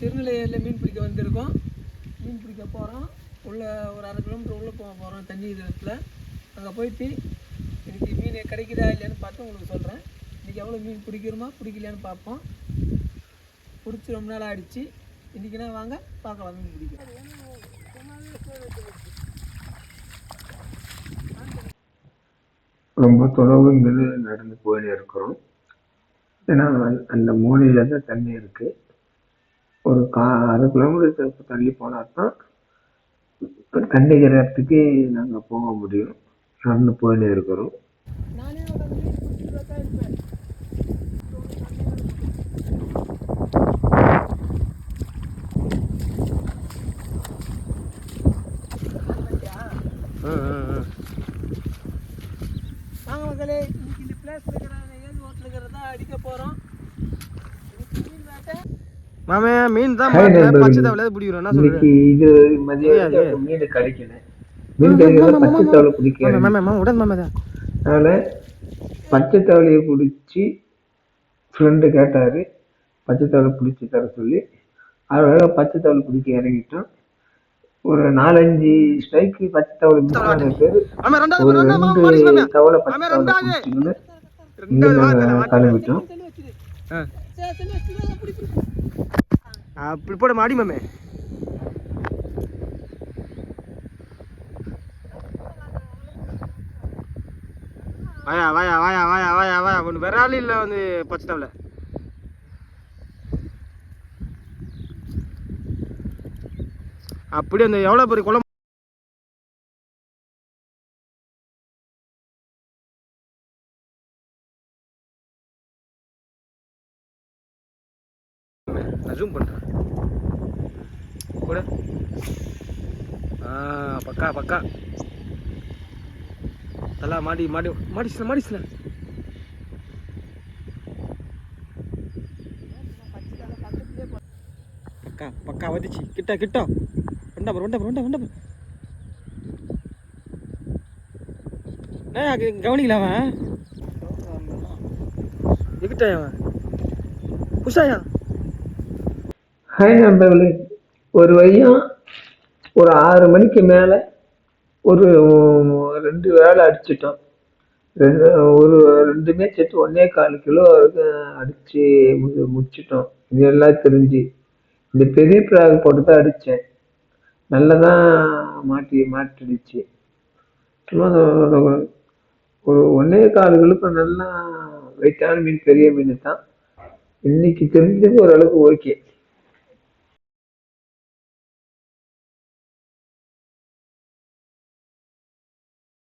திருநெல்வேலியில் மீன் பிடிக்க வந்திருக்கோம். மீன் பிடிக்க போகிறோம். உள்ளே ஒரு 1/2 கிலோமீட்டர் உள்ளே போகிறோம் தண்ணி இடத்துல. அங்கே போயிட்டு இன்றைக்கி மீன் கிடைக்குதா இல்லையான்னு பார்த்து உங்களுக்கு சொல்கிறேன். இன்றைக்கி எவ்வளோ மீன் பிடிக்கிறோமா பிடிக்கலையான்னு பார்ப்போம். பிடிச்சி ரொம்ப நாள் ஆகிடுச்சு. இன்றைக்கினா வாங்க பார்க்கலாம் மீன் பிடிக்கிறோம். ரொம்ப தொலைவுங்கிறது நடந்து போயின்னு இருக்கிறோம். ஏன்னா அந்த மூலையில் தான் தண்ணி இருக்குது. ஒரு 1/2 கிலோமீட்டர் தள்ளி போனால் தான் தண்ணிக்கிற இடத்துக்கு நாங்கள் போக முடியும். நடந்து போயின்னு இருக்கிறோம். வாங்க மக்களே, இன்னைக்கு இந்த பிளேஸ்ல இருக்கிறாங்க ஏழு ஹோட்டல் இருக்கிறதா அடிக்க போகிறோம். மாமே மீன் தான் பச்சை தவளை பிடிக்கிறோம். என்ன சொல்றீங்க? இது மதியம் மீன் கிடைக்கல. மீன் கிடைக்கல, பச்சை தவளை பிடிக்கல. அதனால பச்சை தவளையை பிடிச்சி ஃப்ரெண்டு கேட்டார், பச்சை தவளை பிடிச்சி தர சொல்லி. அதனால பச்சை தவளை பிடிக்க இறங்கிட்டோம். ஒரு 4-5 ஸ்ட்ரைக்கு பச்சை தவளை பேர் ஒரு 2 தவளை பச்சை தவளை பிடிச்சிங்கன்னு இங்கே நாங்கள் கிளம்பிட்டோம். அப்படி போட மாடி மாமே. வாயா வாயா வாயா வாயா வாயா வாயா. ஒன்று விராலி இல்லை வந்து பச்சை தவளை. அப்படி அந்த எவ்வளோ பெரிய குளம் நான் ஜூம் பண்ணுறேன் கூட. பக்கா பக்கா தலா மாடி மாடி மாடிச்சுல மாடிச்சுல. பக்கா பக்கா வந்துச்சு. கிட்ட கிட்ட வண்டா கவனிக்கல அவன் எங்கிட்ட புஷாயா. ஹாய் நண்பர்களே, ஒரு வழியாக ஒரு 6 மணிக்கு மேலே ஒரு 2 வேலை அடிச்சிட்டோம். ரெண்டுமே சேர்த்து 1.25 கிலோ அடித்து முடிச்சிட்டோம். இது எல்லாம் தெரிஞ்சு இந்த பெரிய பிராக் போட்டு தான் அடித்தேன். நல்லதான் மாட்டிடுச்சு. சும்மா ஒரு 1.25 கிலோக்கு நல்லா வெயிட்டான மீன், பெரிய மீன் தான். இன்னைக்கு தெரிஞ்சது ஓரளவுக்கு ஓகே.